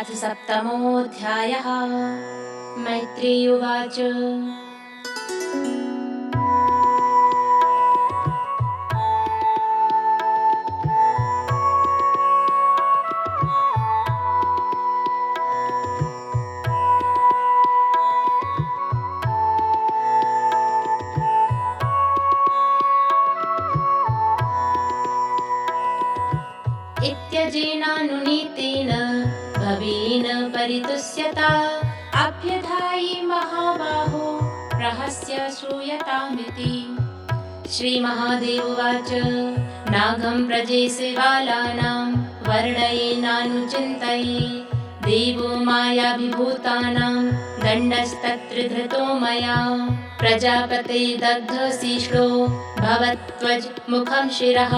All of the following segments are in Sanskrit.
अथ सप्तमोऽध्यायः। मैत्री उवाच। इत्यजेनानुनीतेन भवेन परितुष्यता अभ्यधायि महाबाहो रहस्य श्रूयतामिति। श्रीमहादेव उवाच। नागं प्रजेसे बालानां वर्णयेनानुचिन्तये देवो मायाभिभूतानां दण्डस्तत्र धृतो मया। प्रजापते दग्धशिश्लो भवत्वज मुखं शिरः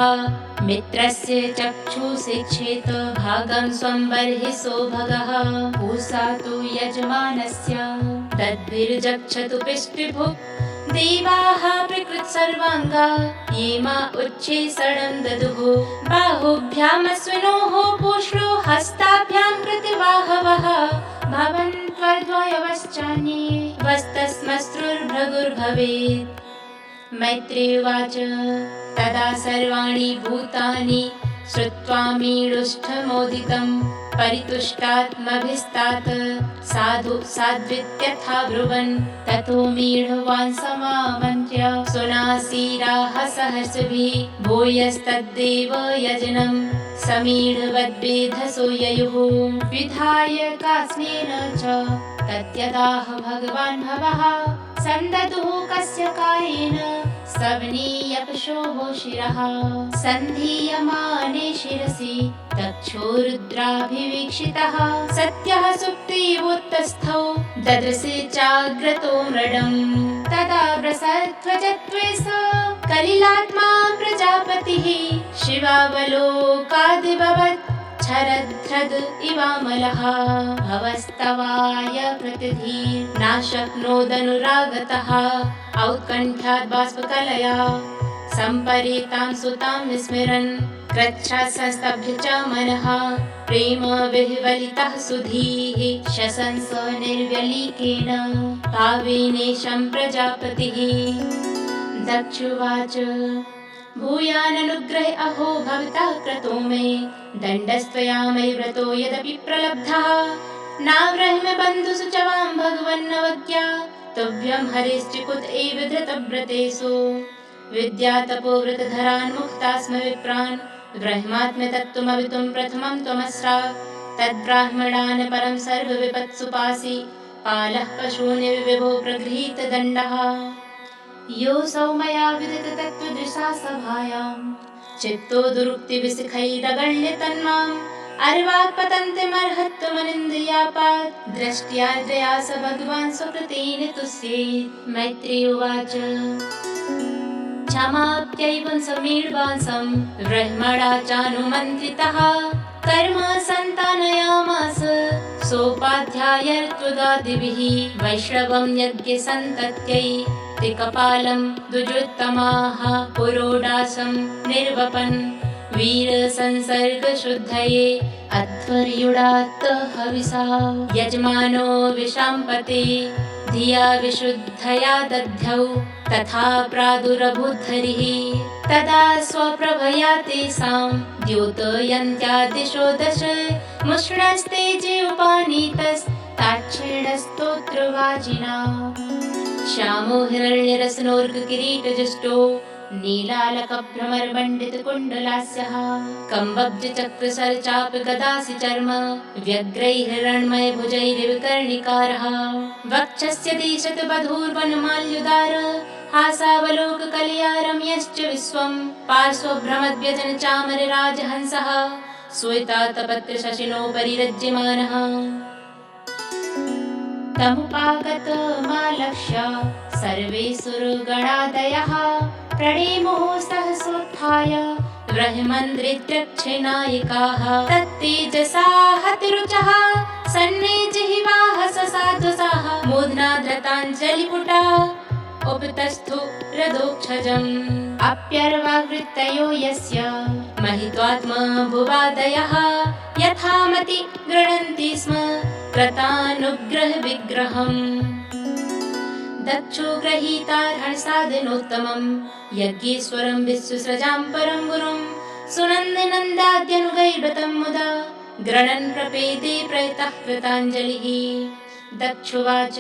मित्रस्य चक्षुषिक्षेत भागं स्वं बर्हिषो भगः। पूषा तु यजमानस्य दद्भिर्जक्षतु पिष्टिभुक् देवाः प्रकृतसर्वाङ्गा ये मा उच्छेषणं ददुः। बाहुभ्यामश्विनोः पूष्णो हस्ताभ्यां कृतिबाहवः भवन्त्वद्वयवश्चान्ये वस्तस्मश्रुर्भृगुर्भवेत्। मैत्री उवाच। तदा सर्वाणि भूतानि श्रुत्वा मीढुष्ठमोदितं परितुष्टात्मभिस्तात साधु साध्वित्यथा ब्रुवन्। ततो मीढवान् समामन्त्र्य सुनासीराः सहस्रभिः भूयस्तद्देव यजनं समीढवद्वेधसो ययुः। विधाय कास्नेन च तद्यदाह भगवान् भवः सन्ददुः कस्य कायेन सवनीयपशोः शिरः। सन्धीयमाने शिरसि दक्षोरुद्राभिवीक्षितः सत्यः सुप्तिवोत्तस्थौ ददृशे चाग्रतो मृडम्। तदा व्रसध्वजत्वे स कलिलात्मा प्रजापतिः शिवावलोकादिभवत् क्षरध्रद इवामलः। भवस्तवाय प्रतिधीर्नाशक्नोदनुरागतः औत्कण्ठ्याद् बाष्पकलया सम्परीतां सुतां विस्मरन् कृच्छ्रसंस्तभ्य च मनः प्रेम विह्वलितः सुधीः शशंस निर्व्यलीकेन भावेनेशं प्रजापतिः। दक्षुवाच। भूयाननुग्रहे अहो भवतः क्रतो मे दण्डस्त्वया मयि व्रतो यदपि प्रलब्धः। नाव्रह्म बन्धुषु च वां भगवन्नवज्ञा तुभ्यं हरिश्चिकुत एव धृतव्रतेषु। विद्यातपोव्रतधरान् मुक्ता स्म विप्रान् ब्रह्मात्मतत्त्वमवितुं प्रथमं त्वमस्रात्। तद्ब्राह्मणान् परं सर्वविपत्सुपासि पालः पशून् विभो प्रगृहीतदण्डः। योऽसौ मया विदिततत्त्वदृशा सभायां चित्तो दुरुक्तिविशिखैरगण्यतन्माम्। अर्वाक् पतन्तिमर्हत्वमनिन्द्रियापात् दृष्ट्या दया स भगवान् स्वकृतेन तुष्येत्। मैत्री उवाच। क्षमाप्यैवं समीढवांसं ब्रह्मणा चानुमन्त्रितः कर्म सन्तानयामास सोपाध्यायर्त्वगादिभिः। वैष्णवं यज्ञसन्तत्यै तिकपालं द्विजोत्तमाः पुरोडासं निर्वपन् वीरसंसर्गशुद्धये अध्वर्युडात्त हविषा। यजमानो विशाम्पते धिया विशुद्धया दध्यौ तथा प्रादुरभूद्धरिः। तदा स्वप्रभया तेषां द्योतयन्त्या दिशो दश मुष्णस्तेजे उपानीतस्ताच्छीणस्तोत्रवाजिना। श्यामो हिरण्यरसनोर्गकिरीटजुष्टो नीलालकभ्रमरमण्डितकुण्डलास्यः। कम्बब्जचक्रसरचाप गदासि चर्म व्यग्रैः हिरण्मयभुजैर्विकर्णिकारः। वक्षस्य दिशतवधूर्वनमाल्युदार हासावलोककलया रम्यश्च विश्वं। पार्श्वभ्रमद्व्यजनचामरराजहंसः श्वेतातपत्रशशिनोपरि रज्यमानः। तमुपागतमालक्ष्य सर्वे सुरगणादयः प्रणेमुः सहसोत्थाय ब्रह्मन्द्रित्रक्षेनायिकाः। तत्तेजसा हतिरुचः सन्ने जिह्वाः ससाध्वसाः मूर्ध्ना धृताञ्जलिपुटा उपतस्थो रदोक्षजम्। अप्यर्वावृत्तयो यस्य महित्वात्मा भुवादयः यथामति गृह्णन्ति स्म कृतानुग्रहविग्रहम्। दक्षो गृहीतार्हसादनोत्तमम् यज्ञेश्वरं विश्वसृजां परं गुरुं सुनन्दनन्दाद्यनुगैर्व्रतं मुदा गृह्णन् प्रपेदे प्रयतः कृताञ्जलिः। दक्षुवाच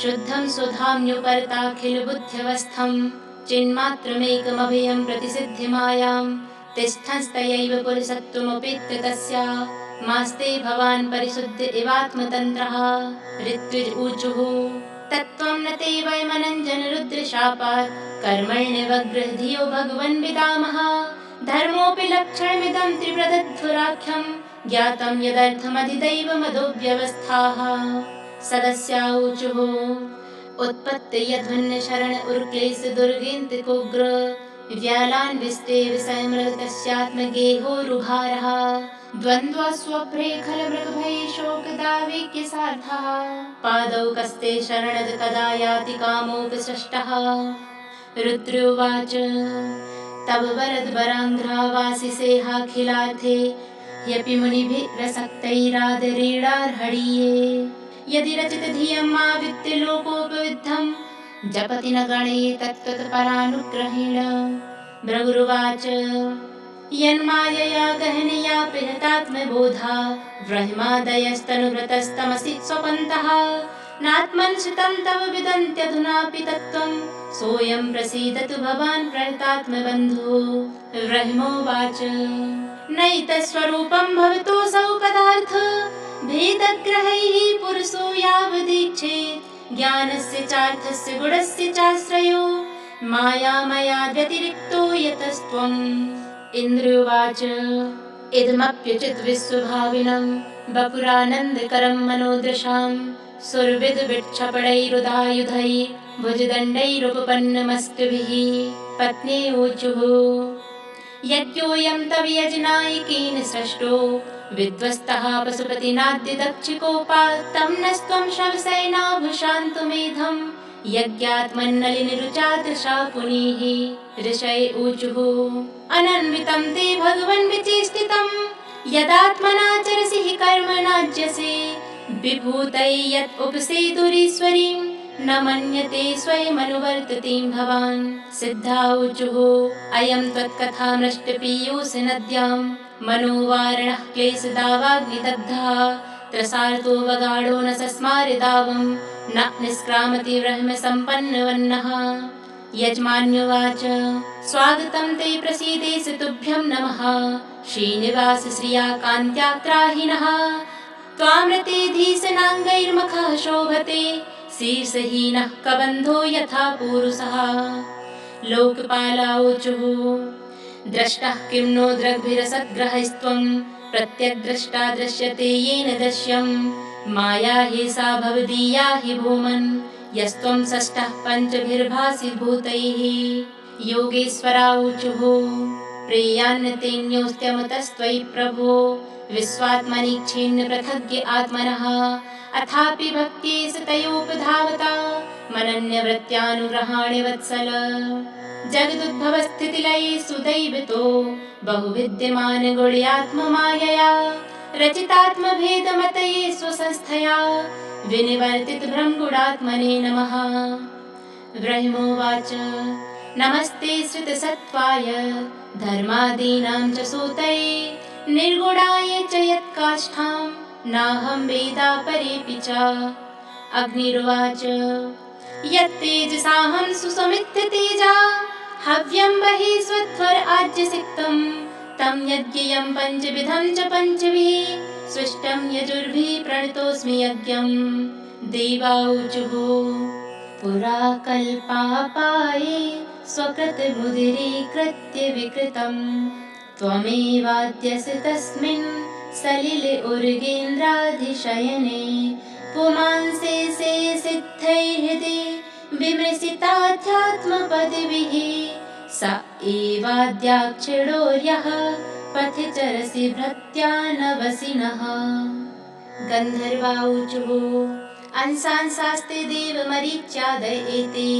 शुद्धं सुधाम्युपरताखिलबुद्ध्यवस्थं चिन्मात्रमेकमभयं प्रतिसिद्धिमायां तिष्ठंस्तयैव पुरुषत्वमपेत्य तस्या मास्ते भवान् परिशुद्ध इवात्मतन्त्रः। ऋत्विज ऊचुः तत्त्वं न ते वैमनञ्जनरुद्रशापात् कर्मण्यवग्रह धियो भगवन् विदामः। धर्मोऽपि लक्षणमिदं त्रिप्रदध्वराख्यं ज्ञातं यदर्थमधिदैवमदोऽव्यवस्थाः। सदस्याऊचुः उत्पत्ति यद्वन्यशरण उर्क्लेश दुर्गेन्द्रकोग्र व्यालान्विष्टे विषयमृतस्यात्मगेहोरुभारः द्वन्द्वस्वभ्रे खलमृगभये शोकदावेक्यसार्थः। पादौ कस्ते शरणद कदा याति कामोपसृष्टः। रुद्रोवाच तव वरदवराङ्घ्रावासिसेहाखिलार्थे ह्यपि मुनिभिरसक्तैरादरेणार्हणीये। यदि रचितधियं मावित्तिलोकोपविद्धं जपति न गणये तत्त्वतपरानुग्रहेण। भृगुरुवाच यन्मायया गहनया पिहतात्मबोधा ब्रह्मादयस्तनुभृतस्तमसि स्वपन्तः नात्मन्श्रितं तव विदन्त्यधुनापि तत्त्वं सोऽयं प्रसीदतु भवान् प्रणतात्मबन्धो। ब्रह्मोवाच नैतस्वरूपं भवतोऽसौ पदार्थ भेदग्रहैः पुरुषो यावदीक्षेत् ज्ञानस्य चार्थस्य गुणस्य चाश्रयो मायामया व्यतिरिक्तो यतस्त्वम्। इन्द्रोवाच इदमप्युचित विश्वभाविनं वपुरानन्दकरं मनोदृशां सुरविदविक्षपणैरुदायुधैः भुजदण्डैरुपपन्नमस्कृभिः। पत्नी ऊचुः यज्ञोऽयं तव यजनायकेन सृष्टो विध्वस्तः पशुपतिनाद्यदक्षिकोपात् तं नस्त्वं शवसेनाभुशान्तुमेधं यज्ञात्मन्नलिनिरुचादृशा पुनीः। ऋषय ऊचुः अनन्वितं ते भगवन् विचेष्टितं यदात्मनाचरसि हि कर्मणाज्यसे विभूतै यत् उपसेदुरीश्वरीं न मन्यते स्वयमनुवर्ततीं भवान्। सिद्धाऊचुः अयं त्वत्कथामृष्टपीयूषनद्यां मनोवारणः क्लेशदावाग्निदग्धः त्रसार्तो वगाढो न सस्मारिदावं न निष्क्रामति ब्रह्मसम्पन्नवन्नः। यजमान्युवाच स्वागतं ते प्रसीदेश तुभ्यं नमः श्रीनिवास श्रिया कान्त्यात्राहिनः त्वामृतेऽधीशनाङ्गैर्मुखः शोभते शीर्षहीनः कबन्धो यथा पूरुषः। लोकपालाऊचुः द्रष्टः किं नो दृग्भिरसद्ग्रहस्त्वं प्रत्यग्द्रष्टा दृश्यते येन दृश्यं माया हि सा भवदीया हि भूमन् यस्त्वं षष्ठः पञ्चभिर्भासि भूतैः। योगेश्वराऊचुः प्रेयान्नतेऽन्योऽस्त्यमुतस्त्वयि प्रभो विश्वात्मनीक्षीन्न पृथग्य आत्मनः अथापि भक्त्येष तयोपधावता मनन्यवृत्त्यानुग्रहाणि वत्सल। जगदुद्भवस्थितिलये सुदैवतो बहुविद्यमान गुण्यात्ममायया रचितात्मभेदमतये स्वसंस्थया विनिवर्तित ब्रह्मगुणात्मने नमः। ब्रह्मोवाच नमस्ते श्रितसत्त्वाय धर्मादीनां च सूतये निर्गुणाय च यत्काष्ठां नाहं वेदापरेऽपि च। अग्निरुवाच यत्तेजसाहं सुसमित्यतेजा हव्यं बहिः स्वध्वर आज्यसिक्तं तं यज्ञेयं पञ्चविधं च पञ्चभिः सृष्टं यजुर्भिः प्रणतोऽस्मि यज्ञं। देवाऊचुः पुरा कल्पापाये स्वकृतमुदीरीकृत्य विकृतं त्वमेवाद्यसि तस्मिन् सलिले उर्गेन्द्राधिशयने पुमांसे से सिद्धैर्हृदि विमृशिताध्यात्मपदविः स एवाद्याक्षिणोर्यः पथि चरसि भृत्यानवसिनः। गन्धर्वाऊचुः अंशांशास्ते देवमरीच्यादय एते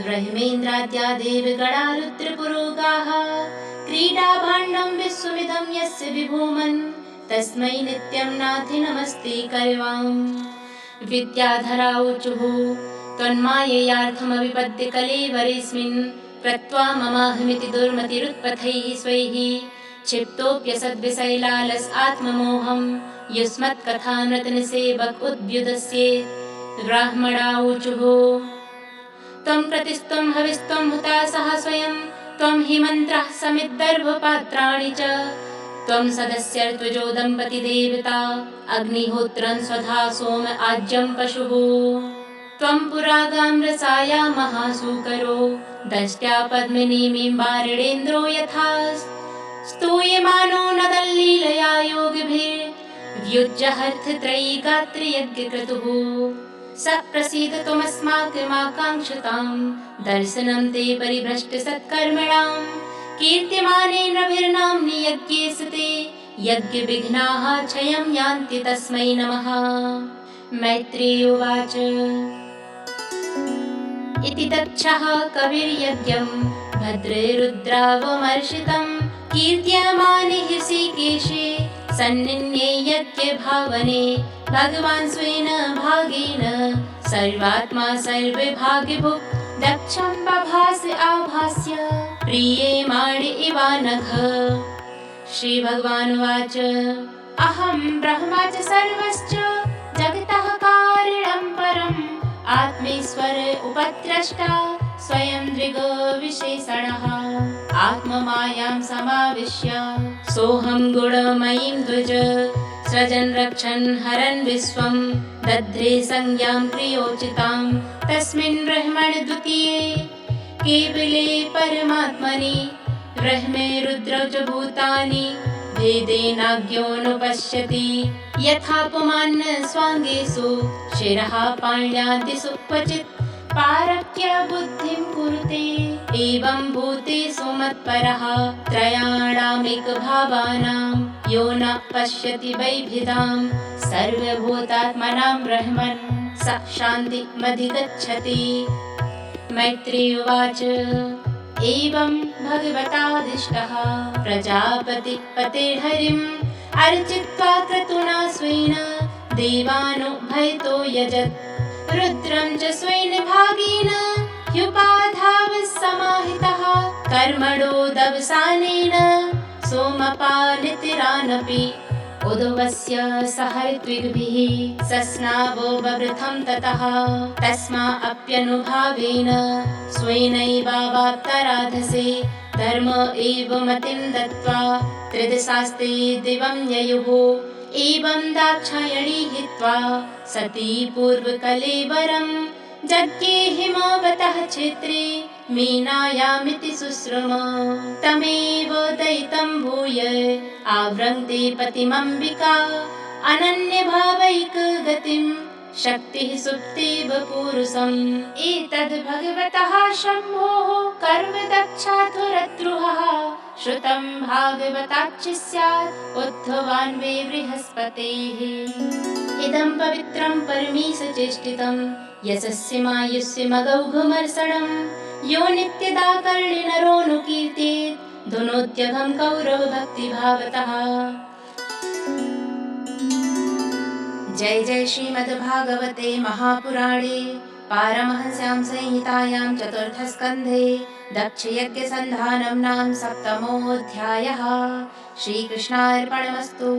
ब्रह्मेन्द्राद्या देवगणा रुद्रपुरोगाः क्रीडाभाण्डं विश्वमिदं यस्य विभूमन् तस्मै नित्यं नाथि नमस्ते करवाम्। विद्याधराऊचुः त्वन्माययार्थमविपद्य कलेवरेऽस्मिन् कृत्वा ममाहमिति दुर्मतिरुत्पथैः स्वैः क्षिप्तोऽप्यसद्विषैलालस आत्ममोहं युष्मत्कथानृतनिसेवक उद्भ्युदस्ये। ब्राह्मणाऊचुः त्वं प्रतिस्त्वं हविस्त्वं हुतासः स्वयं त्वं हि मन्त्रः समिद्धर्भपात्राणि च त्वं सदस्यर्त्वजो दम्पति देवता अग्निहोत्रं स्वधा सोम आज्यं पशुः त्वं पुरागाम्रसाया महासूकरो दष्ट्या पद्मिनीमिम्बारिणेन्द्रो यथा स्तूयमानो नदल्लीलया योगिभिर्युज्यहर्थत्रयी गात्रयज्ञक्रतुः स प्रसीद त्वमस्माकमाकाङ्क्षतां दर्शनं ते परिभ्रष्टसत्कर्मणां कीर्त्यमानेन नभिर्नाम्नि यज्ञे सते यज्ञविघ्नाः क्षयं यान्ति तस्मै नमः। मैत्रेय उवाच इति दक्षः कविर्यज्ञं भद्रे रुद्रावमर्षितं कीर्त्यमाने ऋषिकेशे सन्निन्ये यज्ञभावने भगवान् स्वेन भागेन सर्वात्मा सर्वभागिभुक् दक्षं बभास आभास्य प्रीयेमाणे इवानघ। श्रीभगवानुवाच अहं ब्रह्मा च सर्वश्च जगतः कारणं परम् आत्मेश्वर उपद्रष्टा स्वयं दृग्विशेषणः आत्ममायां समाविश्य सोऽहं गुणमयीं द्विज सृजन् रक्षन् हरन् विश्वं दध्रे संज्ञां क्रियोचितां तस्मिन् ब्रह्मणि द्वितीये केवले परमात्मनि ब्रह्मे रुद्रौ च भूतानि भेदेनाज्ञोऽनुपश्यति यथा पुमान् स्वाङ्गेषु शिरः पाण्यादिषु क्वचित् पारक्य बुद्धिं कुरुते एवं भूतेषु मत्परः त्रयाणामेकभावानां यो न पश्यति वैभिदां सर्वभूतात्मनां ब्रह्मन् स शान्तिमधिगच्छति। मैत्रेय उवाच एवं भगवतादिष्टः प्रजापतिर्हरिम् अर्चित्वा क्रतुना स्वेन देवानुभयतो यजत् रुद्रं च स्वेन भागेन ह्युपाधावसमाहितः कर्मणो दवसानेन सोमपानितिरानपि उदवस्य सह ऋत्विग्भिः सस्नावो बवृथं ततः तस्माऽप्यनुभावेन स्वेनैवावाप्तराधसे धर्म एव मतिं दत्त्वा त्रिदशास्ते दिवं ययुः एवं दाक्षायणी हित्वा सती पूर्वकलेवरं यज्ञे हिमवतः क्षेत्रे मीनायामिति शुश्रुम तमेव दयितं भूय आवृङ्क्ते पतिमम्बिका अनन्यभावैकगतिं शक्तिः सुप्तेव पूरुषम् एतद् भगवतः शम्भोः कर्म दक्षाथुरद्रुहः श्रुतं भागवताच्च स्यात् उद्धवान्वे बृहस्पतेः इदं पवित्रं परमेशचेष्टितं यशस्य मायुष्य मगौघमर्षणं यो नित्यदा कर्णे नरोऽनुकीर्तेत् धुनोत्यघं कौरवभक्तिभावतः। जय जय श्रीमद्भागवते महापुराणे पारमहंस्यां संहितायां चतुर्थस्कन्धे दक्षयज्ञसन्धानं नाम 7मोऽध्यायः। श्रीकृष्णार्पणमस्तु।